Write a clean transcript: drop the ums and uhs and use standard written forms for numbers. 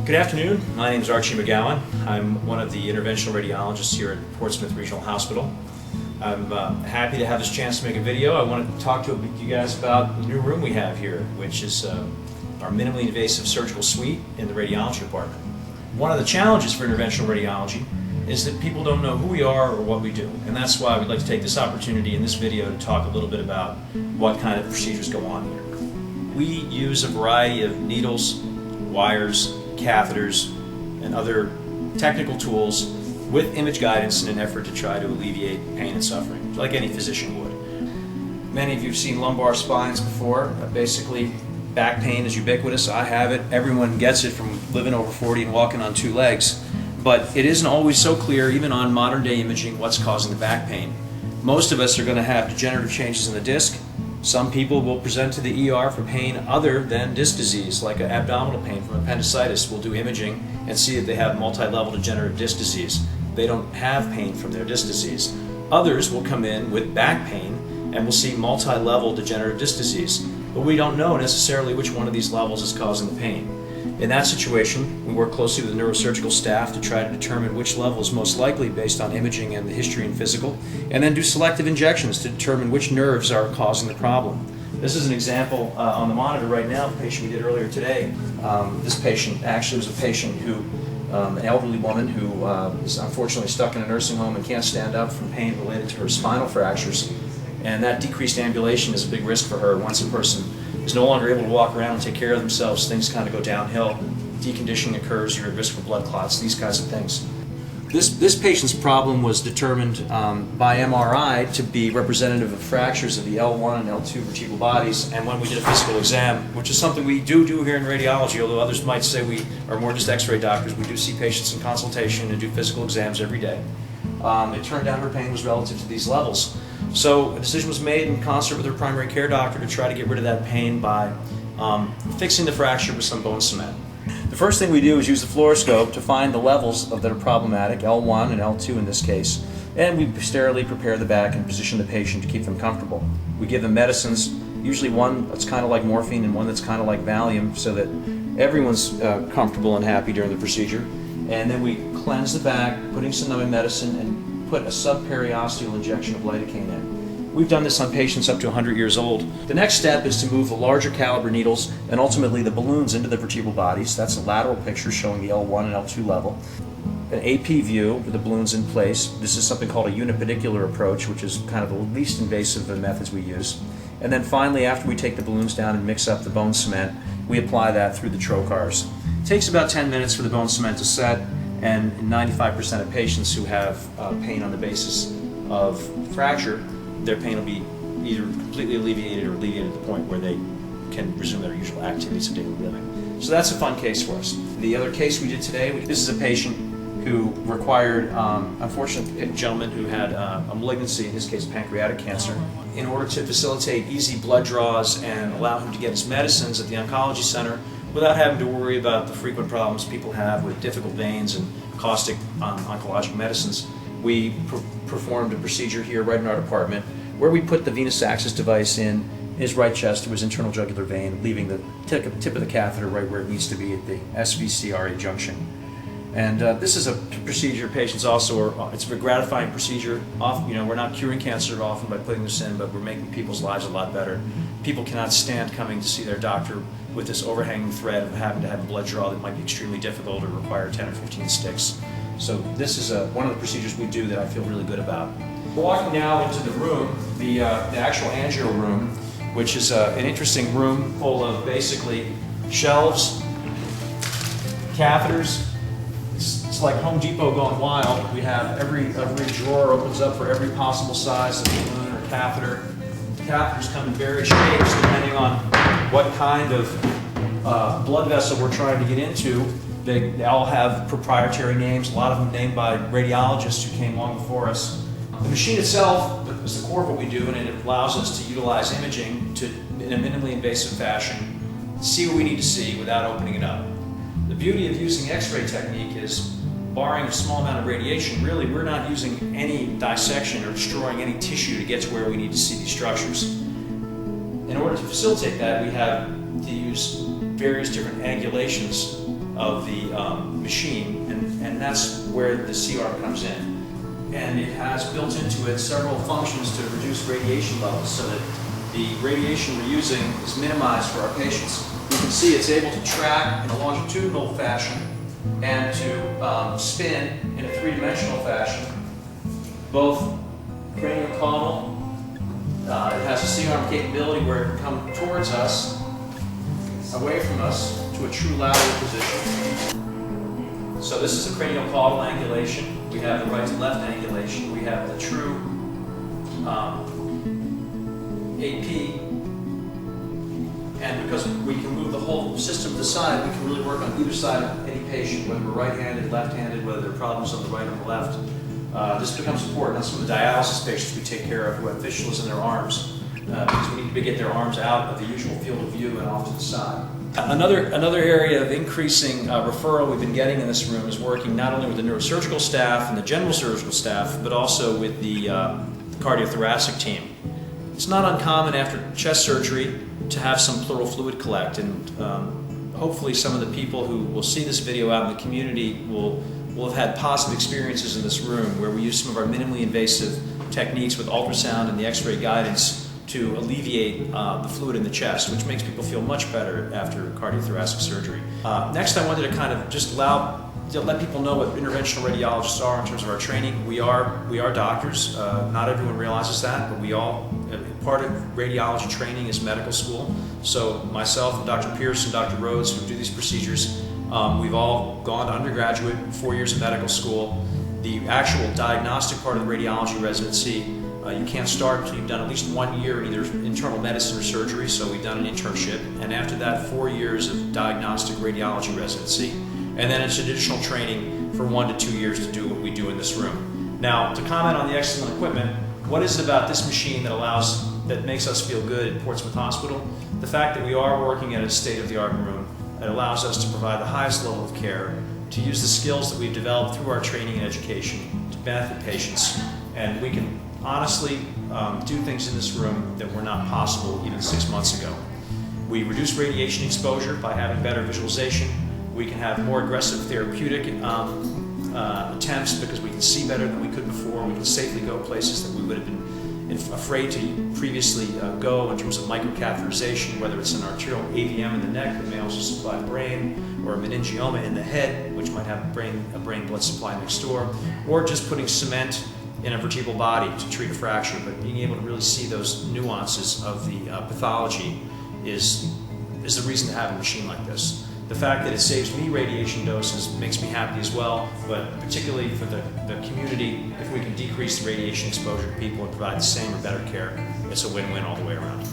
Good afternoon. My name is Archie McGowan. I'm one of the interventional radiologists here at Portsmouth Regional Hospital. I'm happy to have this chance to make a video. I want to talk to you guys about the new room we have here, which is our minimally invasive surgical suite in the radiology department. One of the challenges for interventional radiology is that people don't know who we are or what we do, and that's why we'd like to take this opportunity in this video to talk a little bit about what kind of procedures go on here. We use a variety of needles, wires, catheters, and other technical tools with image guidance in an effort to try to alleviate pain and suffering, like any physician would. Many of you have seen lumbar spines before. Basically, back pain is ubiquitous. I have it. Everyone gets it from living over 40 and walking on two legs. But it isn't always so clear, even on modern day imaging, what's causing the back pain. Most of us are going to have degenerative changes in the disc. Some people will present to the ER for pain other than disc disease, like abdominal pain from appendicitis. We'll do imaging and see that they have multi-level degenerative disc disease. They don't have pain from their disc disease. Others will come in with back pain and we'll see multi-level degenerative disc disease. But we don't know necessarily which one of these levels is causing the pain. In that situation, we work closely with the neurosurgical staff to try to determine which level is most likely based on imaging and the history and physical, and then do selective injections to determine which nerves are causing the problem. This is an example on the monitor right now of a patient we did earlier today. This patient actually was a patient who, an elderly woman who is unfortunately stuck in a nursing home and can't stand up from pain related to her spinal fractures. And that decreased ambulation is a big risk for her. Once a person is no longer able to walk around and take care of themselves, things kind of go downhill. Deconditioning occurs, you're at risk for blood clots, these kinds of things. This patient's problem was determined by MRI to be representative of fractures of the L1 and L2 vertebral bodies, and when we did a physical exam, which is something we do here in radiology, although others might say we are more just x-ray doctors, we do see patients in consultation and do physical exams every day. It turned out her pain was relative to these levels. So a decision was made in concert with her primary care doctor to try to get rid of that pain by fixing the fracture with some bone cement. The first thing we do is use the fluoroscope to find the levels that are problematic, L1 and L2 in this case, and we sterilely prepare the back and position the patient to keep them comfortable. We give them medicines, usually one that's kind of like morphine and one that's kind of like Valium, so that everyone's comfortable and happy during the procedure. And then we cleanse the back, putting some numbing medicine, and put a subperiosteal injection of lidocaine in. We've done this on patients up to 100 years old. The next step is to move the larger caliber needles and ultimately the balloons into the vertebral bodies. That's a lateral picture showing the L1 and L2 level. An AP view with the balloons in place. This is something called a unipedicular approach, which is kind of the least invasive of the methods we use. And then finally, after we take the balloons down and mix up the bone cement, we apply that through the trocars. It takes about 10 minutes for the bone cement to set, and in 95% of patients who have pain on the basis of fracture, their pain will be either completely alleviated or alleviated at the point where they can resume their usual activities of daily living. So that's a fun case for us. The other case we did today, this is a patient who required, unfortunately, a gentleman who had a malignancy, in his case pancreatic cancer. In order to facilitate easy blood draws and allow him to get his medicines at the oncology center without having to worry about the frequent problems people have with difficult veins and caustic oncologic medicines, we performed a procedure here right in our department where we put the venous access device in his right chest to his internal jugular vein, leaving the tip of the catheter right where it needs to be at the SVC-RA junction. And this is a procedure patients also are, it's a gratifying procedure. Often, we're not curing cancer often by putting this in, but we're making people's lives a lot better. People cannot stand coming to see their doctor with this overhanging threat of having to have a blood draw that might be extremely difficult or require 10 or 15 sticks. So this is one of the procedures we do that I feel really good about. We're walking now into the room, the actual angio room, which is an interesting room full of basically shelves, catheters. It's like Home Depot gone wild. We have every drawer opens up for every possible size of balloon or catheter. Catheters come in various shapes depending on what kind of blood vessel we're trying to get into. They all have proprietary names, a lot of them named by radiologists who came long before us. The machine itself is the core of what we do, and it allows us to utilize imaging in a minimally invasive fashion, see what we need to see without opening it up. The beauty of using X-ray technique is, barring a small amount of radiation, really we're not using any dissection or destroying any tissue to get to where we need to see these structures. In order to facilitate that, we have to use various different angulations of the machine, and that's where the C-arm comes in. And it has built into it several functions to reduce radiation levels so that the radiation we're using is minimized for our patients. You can see it's able to track in a longitudinal fashion and to spin in a three-dimensional fashion, both craniocaudal. It has a C-arm capability where it can come towards us, away from us, to a true lateral position. So this is a craniocaudal angulation. We have the right to left angulation. We have the true AP. And because we can move the whole system to the side, we can really work on either side of any patient, whether we're right-handed, left-handed, whether there are problems on the right or the left. This becomes important on some of the dialysis patients we take care of who have fistulas in their arms, because we need to get their arms out of the usual field of view and off to the side. Another area of increasing referral we've been getting in this room is working not only with the neurosurgical staff and the general surgical staff, but also with the cardiothoracic team. It's not uncommon after chest surgery to have some pleural fluid collect, and hopefully some of the people who will see this video out in the community will have had positive experiences in this room where we use some of our minimally invasive techniques with ultrasound and the X-ray guidance to alleviate the fluid in the chest, which makes people feel much better after cardiothoracic surgery. Next, I wanted to kind of just let people know what interventional radiologists are in terms of our training. We are doctors. Not everyone realizes that, but part of radiology training is medical school. So myself and Dr. Pierce and Dr. Rhodes, who do these procedures, we've all gone to undergraduate, 4 years of medical school. The actual diagnostic part of the radiology residency, you can't start until you've done at least 1 year in either internal medicine or surgery, so we've done an internship, and after that 4 years of diagnostic radiology residency, and then it's additional training for 1 to 2 years to do what we do in this room. Now, to comment on the excellent equipment, what is it about this machine that makes us feel good at Portsmouth Hospital? The fact that we are working at a state-of-the-art room that allows us to provide the highest level of care, to use the skills that we've developed through our training and education to benefit patients, and we can honestly do things in this room that were not possible even 6 months ago. We reduce radiation exposure by having better visualization. We can have more aggressive therapeutic attempts because we can see better than we could before. We can safely go places that we would have been afraid to previously go in terms of microcatheterization, whether it's an arterial AVM in the neck that may also supply the brain, or a meningioma in the head, which might have a brain blood supply next door, or just putting cement in a vertebral body to treat a fracture. But being able to really see those nuances of the pathology is the reason to have a machine like this. The fact that it saves me radiation doses makes me happy as well, but particularly for the community, if we can decrease the radiation exposure to people and provide the same or better care, it's a win-win all the way around.